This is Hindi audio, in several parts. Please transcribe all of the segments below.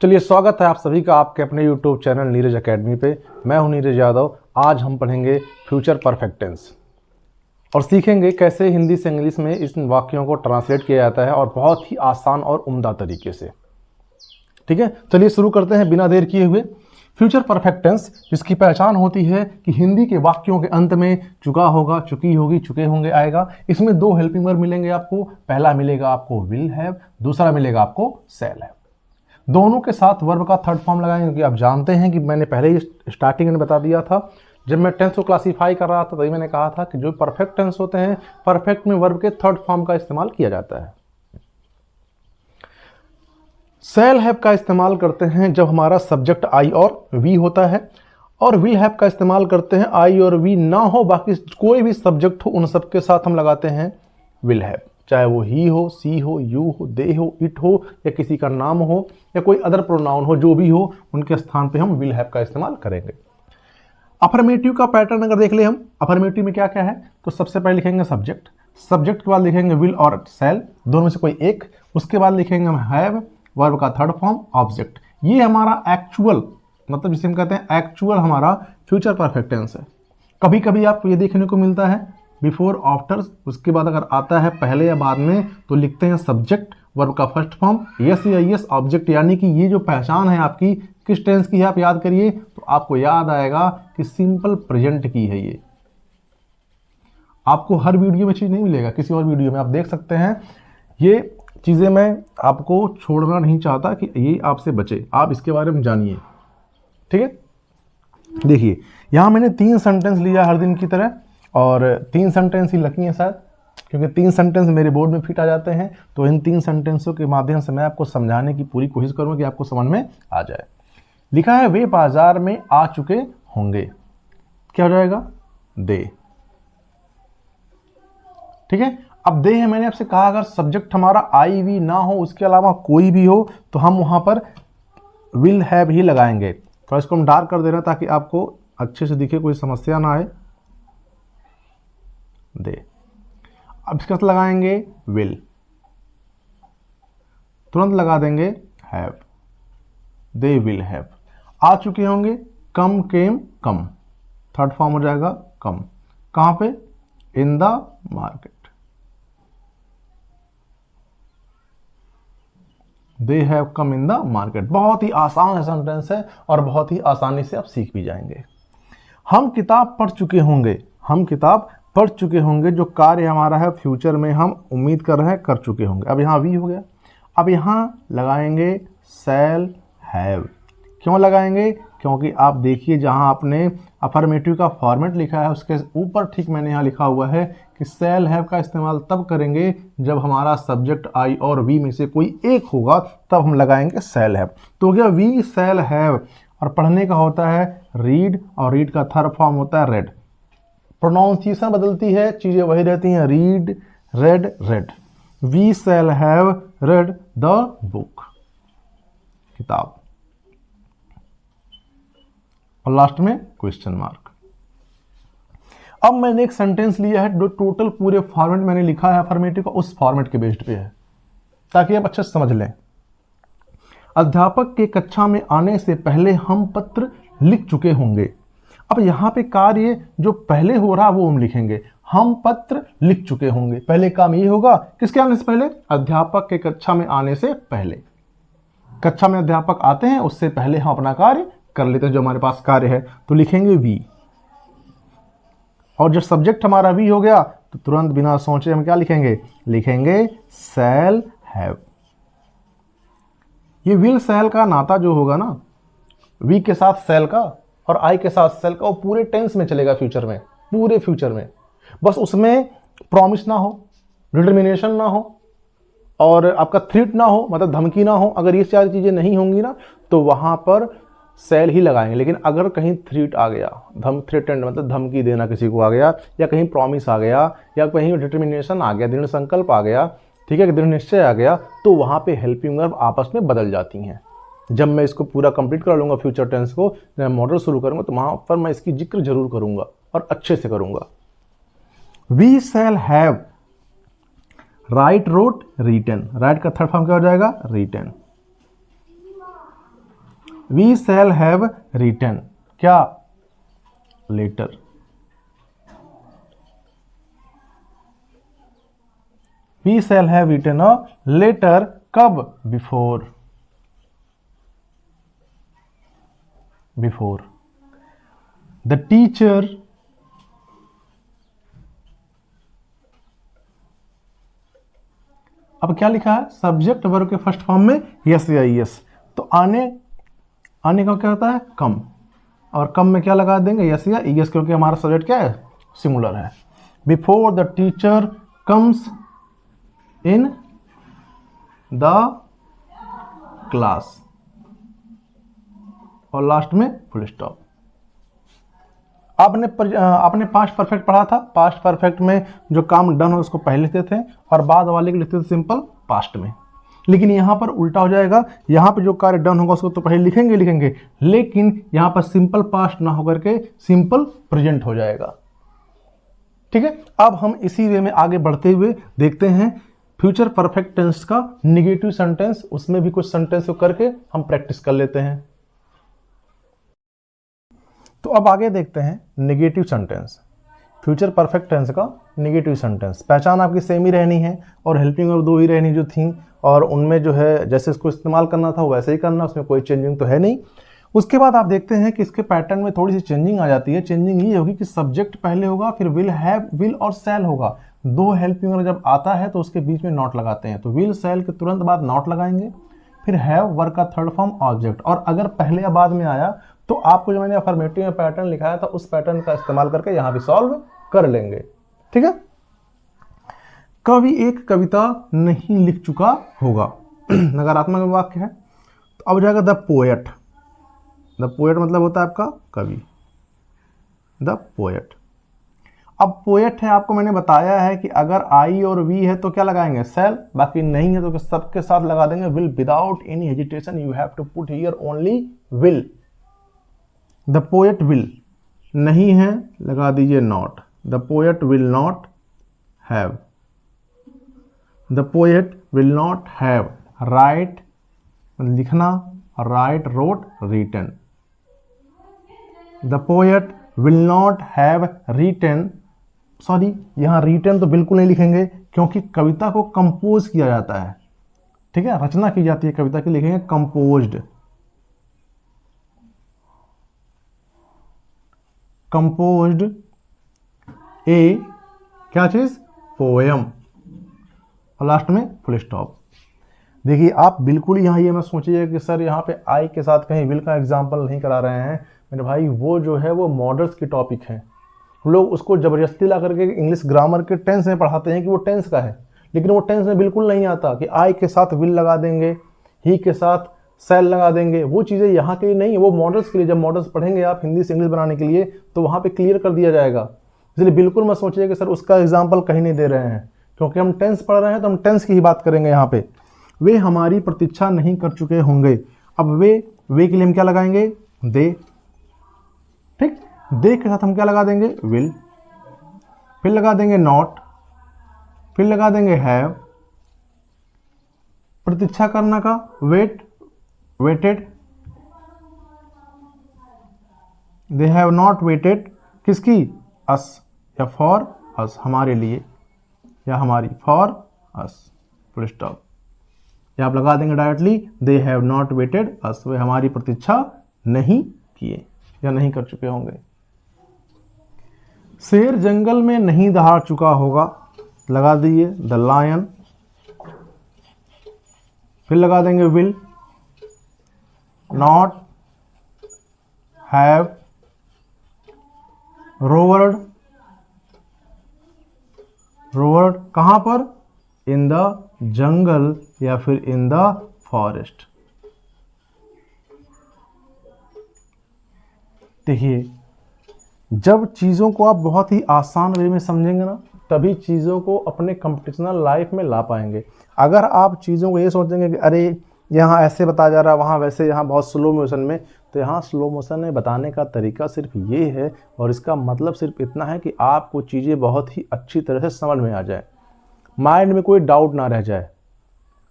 चलिए, स्वागत है आप सभी का आपके अपने YouTube चैनल नीरज एकेडमी पे। मैं हूं नीरज यादव। आज हम पढ़ेंगे फ्यूचर परफेक्ट टेंस और सीखेंगे कैसे हिंदी से इंग्लिश में इन वाक्यों को ट्रांसलेट किया जाता है और बहुत ही आसान और उम्दा तरीके से। ठीक है, चलिए शुरू करते हैं बिना देर किए हुए। फ्यूचर परफेक्ट टेंस जिसकी पहचान होती है कि हिंदी के वाक्यों के अंत में चुका होगा, चुकी होगी, चुके होंगे आएगा। इसमें दो हेल्पिंग वर्ब मिलेंगे आपको। पहला मिलेगा आपको विल हैव, दूसरा मिलेगा आपको शैल हैव। दोनों के साथ वर्ब का थर्ड फॉर्म लगाएंगे, क्योंकि आप जानते हैं कि मैंने पहले ही स्टार्टिंग में बता दिया था, जब मैं टेंस को क्लासीफाई कर रहा था तभी मैंने कहा था कि जो परफेक्ट टेंस होते हैं, परफेक्ट में वर्ब के थर्ड फॉर्म का इस्तेमाल किया जाता है। शैल हैव का इस्तेमाल करते हैं जब हमारा सब्जेक्ट आई और वी होता है, और विल हैव का इस्तेमाल करते हैं आई और वी ना हो, बाकी कोई भी सब्जेक्ट हो उन सब के साथ हम लगाते हैं विल हैव। चाहे वो ही हो, सी हो, यू हो, दे हो, इट हो, या किसी का नाम हो, या कोई अदर प्रोनाउन हो, जो भी हो उनके स्थान पे हम विल हैव का इस्तेमाल करेंगे। अफर्मेटिव का पैटर्न अगर देख ले हम, अफर्मेटिव में क्या क्या है, तो सबसे पहले लिखेंगे सब्जेक्ट, सब्जेक्ट के बाद लिखेंगे विल और शैल, दोनों में से कोई एक। उसके बाद लिखेंगे हम हैव, वर्ब का थर्ड फॉर्म ऑब्जेक्ट। ये हमारा एक्चुअल, मतलब जिसे हम कहते हैं एक्चुअल हमारा फ्यूचर परफेक्ट टेंस है। कभी कभी आपको ये देखने को मिलता है बिफोर आफ्टर, उसके बाद अगर आता है पहले या बाद में तो लिखते हैं सब्जेक्ट, वर्ब का फर्स्ट फॉर्म, यस या यस ऑब्जेक्ट। यानी कि ये जो पहचान है आपकी किस टेंस की है आप याद करिए, तो आपको याद आएगा कि सिंपल प्रेजेंट की है। ये आपको हर वीडियो में चीज़ नहीं मिलेगा, किसी और वीडियो में आप देख सकते हैं। ये चीज़ें मैं आपको छोड़ना नहीं चाहता कि ये आपसे बचे, आप इसके बारे में जानिए। ठीक है, देखिए यहाँ मैंने 3 सेंटेंस लिया हर दिन की तरह, और 3 सेंटेंस ही लकी हैं शायद, क्योंकि 3 सेंटेंस मेरे बोर्ड में फिट आ जाते हैं। तो इन 3 सेंटेंसों के माध्यम से मैं आपको समझाने की पूरी कोशिश करूंगा कि आपको समझ में आ जाए। लिखा है वे बाजार में आ चुके होंगे, क्या हो जाएगा, दे। ठीक है, अब दे है, मैंने आपसे कहा अगर सब्जेक्ट हमारा आई वी ना हो, उसके अलावा कोई भी हो, तो हम वहां पर विल हैव ही लगाएंगे। तो इसको हम डार्क कर दे रहे हैं ताकि आपको अच्छे से दिखे, कोई समस्या ना आए। दे, अब इसके साथ लगाएंगे विल, तुरंत लगा देंगे हैव, दे विल हैव। आ चुके होंगे, कम केम कम, थर्ड फॉर्म हो जाएगा कम। कहां पे, in the market. They have come in the market. बहुत ही आसान सेंटेंस है और बहुत ही आसानी से आप सीख भी जाएंगे। हम किताब पढ़ चुके होंगे, हम किताब पढ़ चुके होंगे, जो कार्य हमारा है फ्यूचर में हम उम्मीद कर रहे हैं कर चुके होंगे। अब यहाँ वी हो गया, अब यहाँ लगाएंगे शैल हैव। क्यों लगाएंगे, क्योंकि आप देखिए जहाँ आपने अफर्मेटिव का फॉर्मेट लिखा है उसके ऊपर ठीक मैंने यहाँ लिखा हुआ है कि शैल हैव का इस्तेमाल तब करेंगे जब हमारा सब्जेक्ट आई और वी में से कोई एक होगा, तब हम लगाएंगे शैल हैव। तो हो गया वी शैल हैव। और पढ़ने का होता है रीड, और रीड का थर्ड फॉर्म होता है रेड। प्रोनाउंसिएशन बदलती है, चीजें वही रहती हैं, read, read, read. We shall have read the book, किताब। और लास्ट में क्वेश्चन मार्क। अब मैंने एक सेंटेंस लिया है जो टोटल पूरे फॉर्मेट मैंने लिखा है अफर्मेटिव का, उस फॉर्मेट के बेस्ड पे है, ताकि आप अच्छे से समझ लें। अध्यापक के कक्षा में आने से पहले हम पत्र लिख चुके होंगे। अब यहाँ पे कार्य जो पहले हो रहा वो हम लिखेंगे, हम पत्र लिख चुके होंगे। पहले काम ये होगा, किसके आने से पहले, अध्यापक के कक्षा में आने से पहले। कक्षा में अध्यापक आते हैं, उससे पहले हम अपना कार्य कर लेते हैं, जो हमारे पास कार्य है, तो लिखेंगे वी। और जब सब्जेक्ट हमारा वी हो गया तो तुरंत बिना सोचे हम क्या लिखेंगे, लिखेंगे शैल हैव। ये विल शैल का नाता जो होगा ना, वी के साथ शैल का और आई के साथ शैल का, वो पूरे टेंस में चलेगा फ्यूचर में, पूरे फ्यूचर में। बस उसमें प्रॉमिस ना हो, डिटर्मिनेशन ना हो, और आपका थ्रेट ना हो, मतलब धमकी ना हो। अगर ये सारी चीजें नहीं होंगी ना, तो वहां पर शैल ही लगाएंगे। लेकिन अगर कहीं थ्रेट आ गया, थ्रेटेंड मतलब धमकी देना किसी को आ गया, या कहीं प्रॉमिस आ गया, या कहीं डिटर्मिनेशन आ गया, दृढ़ संकल्प आ गया, ठीक है, दृढ़ निश्चय आ गया, तो वहां पे हेल्पिंग वर्ब आपस में बदल जाती हैं। जब मैं इसको पूरा कंप्लीट कर लूँगा फ्यूचर टेंस को, जब मैं मॉडल शुरू करूँगा, तो वहाँ पर मैं इसकी जिक्र जरूर करूँगा और अच्छे से करूँगा। We shall have write, wrote, written. Write का थर्ड फॉर्म क्या हो जाएगा, written. We shall have written, क्या, letter. We shall have written a letter, कब, बिफोर, बिफोर। द टीचर अब क्या लिखा है, सब्जेक्ट वर्ब के फर्स्ट फॉर्म में यस या यस, तो आने का क्या होता है, कम, और कम में क्या लगा देंगे, यस या यस, क्योंकि हमारा सब्जेक्ट क्या है, सिंगुलर है। Before the teacher comes in the class, और लास्ट में फुल स्टॉप। आपने पास्ट परफेक्ट पढ़ा था, पास्ट परफेक्ट में जो काम डन हो उसको पहले लिखते थे और बाद वाले को लिखते थे सिंपल पास्ट में। लेकिन यहाँ पर उल्टा हो जाएगा, यहाँ पर जो कार्य डन होगा उसको तो पहले लिखेंगे, लेकिन यहाँ पर सिंपल पास्ट ना होकर के सिंपल प्रेजेंट हो जाएगा। ठीक है, अब हम इसी वे में आगे बढ़ते हुए देखते हैं फ्यूचर परफेक्ट टेंस का निगेटिव सेंटेंस, उसमें भी कुछ सेंटेंस को करके हम प्रैक्टिस कर लेते हैं। तो अब आगे देखते हैं negative sentence, future perfect tense का नेगेटिव सेंटेंस। पहचान आपकी सेम ही रहनी है और हेल्पिंग वर्ब 2 ही रहनी जो थी, और उनमें जो है जैसे इसको इस्तेमाल करना था वैसे ही करना, उसमें कोई चेंजिंग तो है नहीं। उसके बाद आप देखते हैं कि इसके पैटर्न में थोड़ी सी चेंजिंग आ जाती है। चेंजिंग ये होगी कि सब्जेक्ट पहले होगा, फिर विल, हैव, विल और शैल होगा। 2 हेल्पिंग वर्ब जब आता है तो उसके बीच में नॉट लगाते हैं, तो विल शैल के तुरंत बाद नॉट लगाएंगे, फिर हैव वर्ब का थर्ड फॉर्म ऑब्जेक्ट, और अगर पहले या बाद में आया तो आपको जो मैंने अफर्मेटिव में पैटर्न लिखाया था उस पैटर्न का इस्तेमाल करके यहां भी सॉल्व कर लेंगे। ठीक है, कवि एक कविता नहीं लिख चुका होगा, नकारात्मक वाक्य है। तो अब जाएगा द पोएट। द पोएट मतलब होता है आपका कवि, द पोएट। अब पोएट है, आपको मैंने बताया है कि अगर आई और वी है तो क्या लगाएंगे, शैल, बाकी नहीं है तो सबके साथ लगा देंगे will. Without any hesitation you have to put here only will. The poet will, नहीं है लगा दीजिए not, the poet will not have, the poet will not have write, लिखना, write, wrote, written. The poet will not have written, sorry यहां रिटन तो बिल्कुल नहीं लिखेंगे क्योंकि कविता को कंपोज किया जाता है। ठीक है, रचना की जाती है कविता की, लिखेंगे कंपोज्ड, कंपोज्ड ए क्या चीज, पोएम, और लास्ट में फुल स्टॉप। देखिए आप बिल्कुल यहाँ ये मत सोचिए कि सर यहाँ पे आई के साथ कहीं विल का एग्जाम्पल नहीं करा रहे हैं। मेरे भाई वो जो है वो मॉडल्स की टॉपिक है, लोग उसको जबरदस्ती ला करके इंग्लिश ग्रामर के टेंस में पढ़ाते हैं कि वो टेंस का है, लेकिन वो टेंस में बिल्कुल नहीं आता कि आई के साथ विल लगा देंगे, ही के साथ शैल लगा देंगे। वो चीज़ें यहाँ के लिए नहीं है, वो मॉडल्स के लिए। जब मॉडल्स पढ़ेंगे आप हिंदी से इंग्लिश बनाने के लिए तो वहाँ पे क्लियर कर दिया जाएगा। इसलिए बिल्कुल मत सोचिए कि सर उसका एग्जाम्पल कहीं नहीं दे रहे हैं, क्योंकि हम टेंस पढ़ रहे हैं तो हम टेंस की ही बात करेंगे यहाँ पे। वे हमारी प्रतीक्षा नहीं कर चुके होंगे। अब वे के लिए हम क्या लगाएंगे, दे। ठीक, दे के साथ हम क्या लगा देंगे, विल, फिर लगा देंगे नॉट, फिर लगा देंगे हैव। प्रतीक्षा करना का wait, waited, they have not waited किसकी, अस, या फॉर अस, हमारे लिए या हमारी, फॉर अस, फुल स्टॉप। या आप लगा देंगे directly they have not waited us, वे हमारी प्रतीक्षा नहीं किए या नहीं कर चुके होंगे। शेर जंगल में नहीं दहाड़ चुका होगा, लगा दीजिए द लायन, फिर लगा देंगे विल नॉट हैव रोवर्ड, रोवर्ड कहां पर, इन द जंगल या फिर इन द फॉरेस्ट। देखिए जब चीज़ों को आप बहुत ही आसान वे में समझेंगे ना तभी चीज़ों को अपने कंप्यूटेशनल लाइफ में ला पाएंगे। अगर आप चीज़ों को ये सोचेंगे कि अरे यहाँ ऐसे बताया जा रहा है, वहाँ वैसे, यहाँ बहुत स्लो मोशन में, तो यहाँ स्लो मोशन में बताने का तरीका सिर्फ ये है और इसका मतलब सिर्फ इतना है कि आपको चीज़ें बहुत ही अच्छी तरह से समझ में आ जाए, माइंड में कोई डाउट ना रह जाए।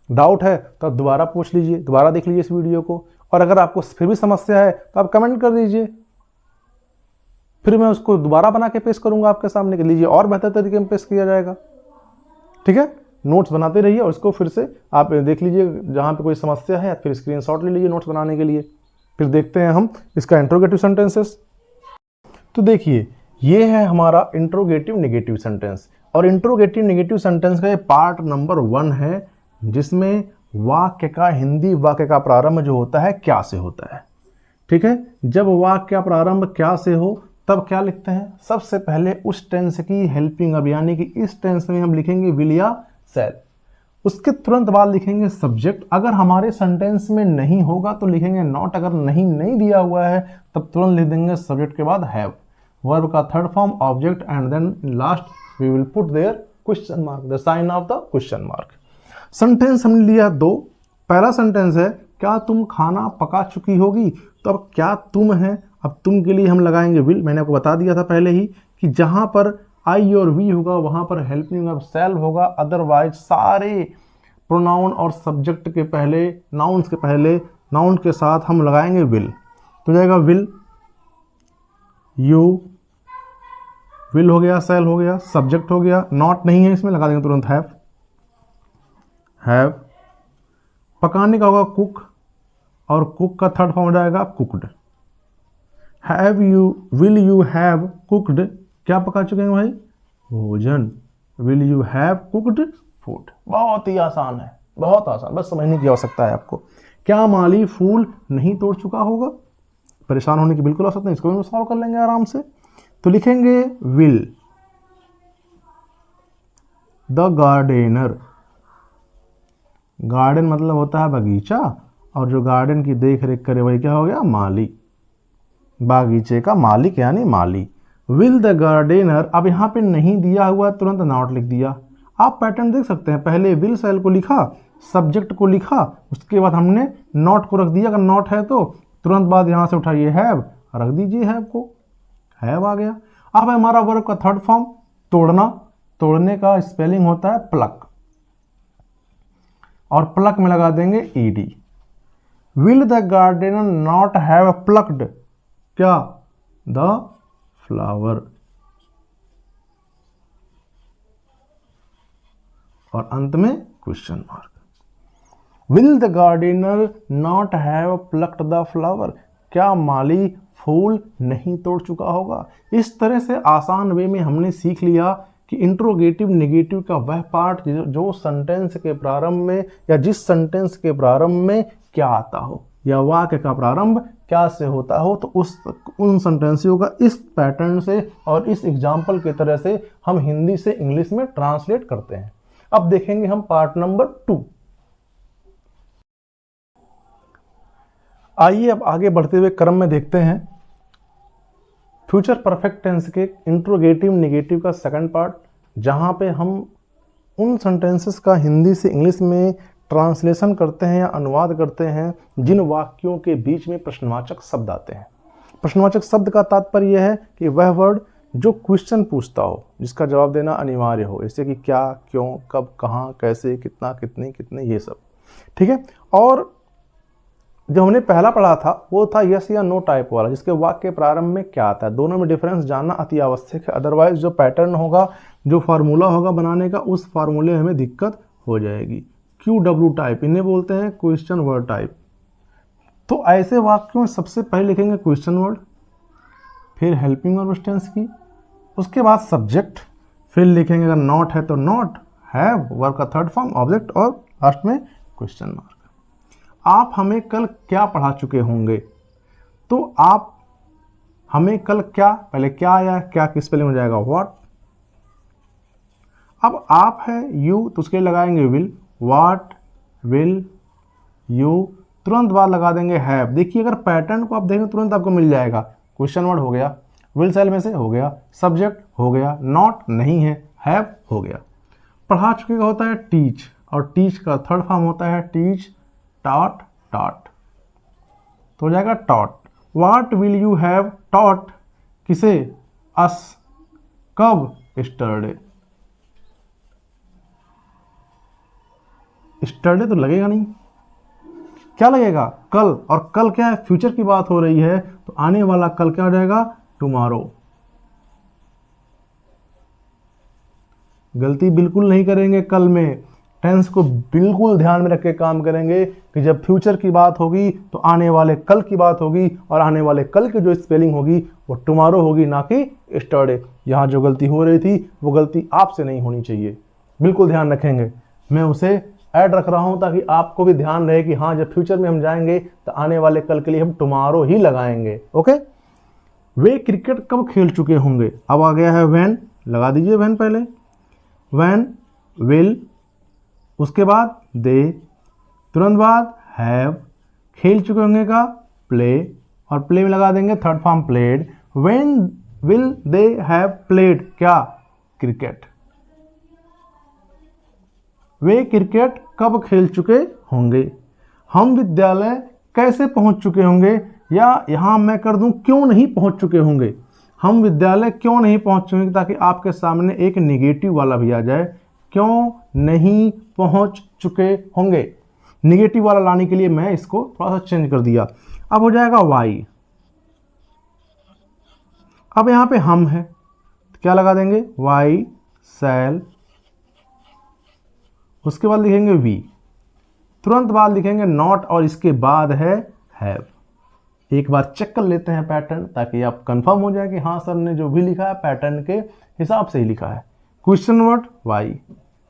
डाउट है तो दोबारा पूछ लीजिए, दोबारा देख लीजिए इस वीडियो को, और अगर आपको फिर भी समस्या है तो आप कमेंट कर दीजिए, फिर मैं उसको दोबारा बना के पेश करूंगा आपके सामने के लीजिए, और बेहतर तरीके में पेश किया जाएगा। ठीक है, नोट्स बनाते रहिए और इसको फिर से आप देख लीजिए, जहां पे कोई समस्या है फिर स्क्रीनशॉट ले लीजिए नोट्स बनाने के लिए। फिर देखते हैं हम इसका इंट्रोगेटिव सेंटेंसेस। तो देखिए, ये है हमारा इंट्रोगेटिव नेगेटिव सेंटेंस, और इंट्रोगेटिव नेगेटिव सेंटेंस का ये पार्ट नंबर 1 है, जिसमें वाक्य का, हिंदी वाक्य का प्रारंभ जो होता है क्या से होता है। ठीक है, जब वाक्य का प्रारंभ क्या से हो तब क्या लिखते हैं, सबसे पहले उस टेंस की हेल्पिंग वर्ब, यानी कि इस टेंस में हम लिखेंगे विल या शैल। उसके तुरंत बाद लिखेंगे सब्जेक्ट। अगर हमारे सेंटेंस में नहीं होगा तो लिखेंगे नॉट, अगर नहीं दिया हुआ है तब तुरंत लिख देंगे सब्जेक्ट के बाद हैव। वर्ब का third form object, and then last we will put there question mark, the sign of the question mark. Sentence हमने लिया 2। पहला सेंटेंस है क्या तुम खाना पका चुकी होगी, तो अब क्या तुम है, अब तुम के लिए हम लगाएंगे विल। मैंने आपको बता दिया था पहले ही कि जहां पर आई और वी होगा वहां पर हेल्पिंग वर्ब शैल होगा, अदरवाइज सारे प्रोनाउन और सब्जेक्ट के पहले, नाउन्स के पहले, नाउन के साथ हम लगाएंगे विल। तो जाएगा विल, यू, विल हो गया, शैल हो गया, सब्जेक्ट हो गया, नॉट नहीं है इसमें, लगा देंगे तुरंत हैव। पकाने का होगा कुक, और कुक का थर्ड फॉर्म हो जाएगा cooked. Have you, will you have cooked, क्या पका चुके हैं भाई, भोजन। Will you have cooked food. बहुत ही आसान है, बहुत आसान, बस समझने की आवश्यकता है आपको। क्या माली फूल नहीं तोड़ चुका होगा, परेशान होने की बिल्कुल आवश्यकता नहीं, इसको भी सॉल्व कर लेंगे आराम से। तो लिखेंगे विल द गार्डनर, गार्डन मतलब होता है बगीचा, और जो गार्डन की देख रेख करे वही क्या हो गया, माली, बागीचे का मालिक यानी माली। विल द गार्डनर, अब यहाँ पे नहीं दिया हुआ तुरंत नॉट लिख दिया। आप पैटर्न देख सकते हैं, पहले विल शैल को लिखा, सब्जेक्ट को लिखा, उसके बाद हमने नॉट को रख दिया, अगर नॉट है तो तुरंत बाद यहाँ से उठाइए हैव, रख दीजिए हैव को, हैव आ गया। अब हमारा वर्ब का थर्ड फॉर्म तोड़ना, तोड़ने का स्पेलिंग होता है प्लक, और प्लक में लगा देंगे ed. Will the gardener not have plucked क्या, द फ्लावर, और अंत में question mark. Will the gardener not have plucked the flower, क्या माली फूल नहीं तोड़ चुका होगा। इस तरह से आसान वे में हमने सीख लिया कि इंट्रोगेटिव नेगेटिव का वह पार्ट जो सेंटेंस के प्रारंभ में, या जिस सेंटेंस के प्रारंभ में क्या आता हो, या वाक्य का प्रारंभ क्या से होता हो, तो उन सेंटेंसियों का इस पैटर्न से और इस एग्जाम्पल की तरह से हम हिंदी से इंग्लिश में ट्रांसलेट करते हैं। अब देखेंगे हम पार्ट नंबर 2। आइए अब आगे बढ़ते हुए क्रम में देखते हैं फ्यूचर परफेक्ट टेंस के इंट्रोगेटिव नेगेटिव का सेकंड पार्ट, जहां पे हम उन सेंटेंसेस का हिंदी से इंग्लिश में ट्रांसलेशन करते हैं या अनुवाद करते हैं जिन वाक्यों के बीच में प्रश्नवाचक शब्द आते हैं। प्रश्नवाचक शब्द का तात्पर्य यह है कि वह वर्ड जो क्वेश्चन पूछता हो, जिसका जवाब देना अनिवार्य हो, जैसे कि क्या, क्यों, कब, कहाँ, कैसे, कितना, कितने, कितने, ये सब। ठीक है, और जो हमने पहला पढ़ा था वो था यस या नो टाइप वाला, जिसके वाक्य के प्रारंभ में क्या आता है। दोनों में डिफरेंस जानना अति आवश्यक है, अदरवाइज जो पैटर्न होगा, जो फार्मूला होगा बनाने का, उस फार्मूले में हमें दिक्कत हो जाएगी। QW टाइप इन्हें बोलते हैं क्वेश्चन वर्ड टाइप। तो ऐसे वाक्यों में सबसे पहले लिखेंगे क्वेश्चन वर्ड, फिर हेल्पिंग वर्ब टेंस की, उसके बाद सब्जेक्ट, फिर लिखेंगे अगर नॉट है तो नॉट, हैव वर्ब का थर्ड फॉर्म ऑब्जेक्ट, और लास्ट में क्वेश्चन मार्क। आप हमें कल क्या पढ़ा चुके होंगे, तो आप हमें कल क्या, पहले क्या आया, क्या किस स्पेलिंग हो जाएगा, व्हाट। अब आप है यू, तो उसके लगाएंगे विल, व्हाट, विल, यू, तुरंत बाद लगा देंगे हैव। देखिए अगर पैटर्न को आप देखें तुरंत आपको मिल जाएगा। क्वेश्चन वर्ड हो गया, विल सेल में से हो गया, सब्जेक्ट हो गया, नॉट नहीं है, हैव हो गया। पढ़ा चुके का होता है टीच, और टीच का थर्ड फॉर्म होता है टीच, टॉट, टॉट, तो हो जाएगा taught. What will you have taught, किसे, अस, कब, स्टरडे। स्टरडे तो लगेगा नहीं, क्या लगेगा, कल, और कल क्या है, फ्यूचर की बात हो रही है, तो आने वाला कल क्या हो जाएगा, टुमारो। गलती बिल्कुल नहीं करेंगे कल में, टेंस को बिल्कुल ध्यान में रख के काम करेंगे कि जब फ्यूचर की बात होगी तो आने वाले कल की बात होगी, और आने वाले कल की जो स्पेलिंग होगी वो टुमारो होगी, ना कि स्टरडे। यहाँ जो गलती हो रही थी वो गलती आपसे नहीं होनी चाहिए, बिल्कुल ध्यान रखेंगे। मैं उसे ऐड रख रहा हूँ ताकि आपको भी ध्यान रहे कि हाँ जब फ्यूचर में हम जाएंगे तो आने वाले कल के लिए हम टुमारो ही लगाएंगे। ओके, वे क्रिकेट कब खेल चुके होंगे, अब आ गया है व्हेन, लगा दीजिए व्हेन पहले, व्हेन, विल, उसके बाद दे, तुरंत बाद हैव, खेल चुके होंगे का प्ले, और प्ले में लगा देंगे third form played. When will they have played क्या, क्रिकेट। वे क्रिकेट कब खेल चुके होंगे, हम विद्यालय कैसे पहुंच चुके होंगे, या यहां मैं कर दूं क्यों नहीं पहुंच चुके होंगे, हम विद्यालय क्यों नहीं पहुंच चुके होंगे, ताकि आपके सामने एक निगेटिव वाला भी आ जाए, क्यों नहीं पहुंच चुके होंगे। निगेटिव वाला लाने के लिए मैं इसको थोड़ा सा चेंज कर दिया। अब हो जाएगा वाई। अब यहां पे हम है तो क्या लगा देंगे, वाई सैल, उसके बाद लिखेंगे वी, तुरंत बाद लिखेंगे नॉट, और इसके बाद है हैव। एक बार चेक कर लेते हैं पैटर्न, ताकि आप कंफर्म हो जाए कि हाँ सर ने जो भी लिखा है पैटर्न के हिसाब से ही लिखा है। Question word why,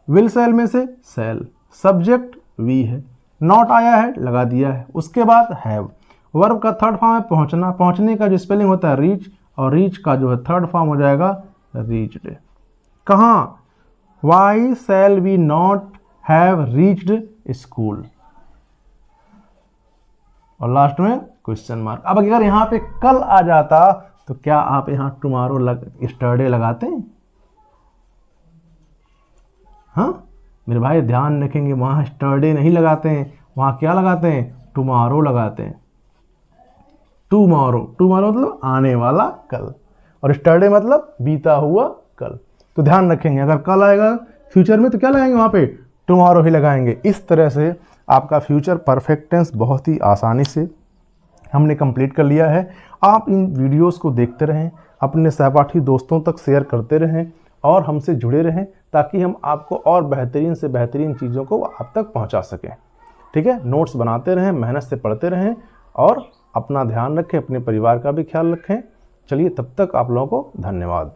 will shall में से सेल, सब्जेक्ट वी है, नॉट आया है लगा दिया है, उसके बाद हैव। वर्ब का थर्ड फॉर्म है पहुंचना, पहुंचने का जो स्पेलिंग होता है रीच, और रीच का जो है थर्ड फॉर्म हो जाएगा रीच्ड। कहाँ, why shall we not have reached school, और लास्ट में क्वेश्चन मार्क। अब अगर यहां पे कल आ जाता तो क्या आप यहां टुमारो स्टरडे लगाते हैं, हाँ मेरे भाई ध्यान रखेंगे, वहां स्टरडे नहीं लगाते हैं, वहां क्या लगाते हैं, टुमारो लगाते हैं। टुमारो, टुमारो मतलब आने वाला कल, और स्टरडे मतलब बीता हुआ कल। तो ध्यान रखेंगे अगर कल आएगा फ्यूचर में तो क्या लगाएंगे, वहां पे टुमारो ही लगाएंगे। इस तरह से आपका फ्यूचर परफेक्ट टेंस बहुत ही आसानी से हमने कंप्लीट कर लिया है। आप इन वीडियोस को देखते रहें, अपने सहपाठी दोस्तों तक शेयर करते रहें, और हमसे जुड़े रहें, ताकि हम आपको और बेहतरीन से बेहतरीन चीज़ों को आप तक पहुंचा सकें। ठीक है, नोट्स बनाते रहें, मेहनत से पढ़ते रहें, और अपना ध्यान रखें, अपने परिवार का भी ख्याल रखें। चलिए तब तक आप लोगों को धन्यवाद।